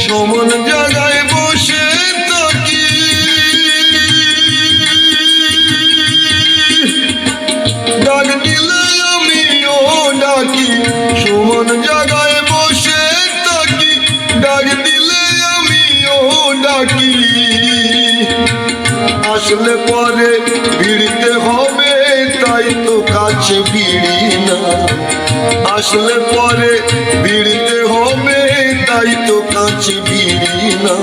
সমান জায়গায় বসে থাকি, ডাক দিলে আমিও ডাকি। সমান জায়গায় বসে থাকি, ডাক দিলে আমিও ডাকি। আসলে পরে ভিড়তে হবে, তাই তো কাছে ভিড়ি না। আসলে পরে ভিড়তে হবে, তাই তো কাছে ভিড়ি না।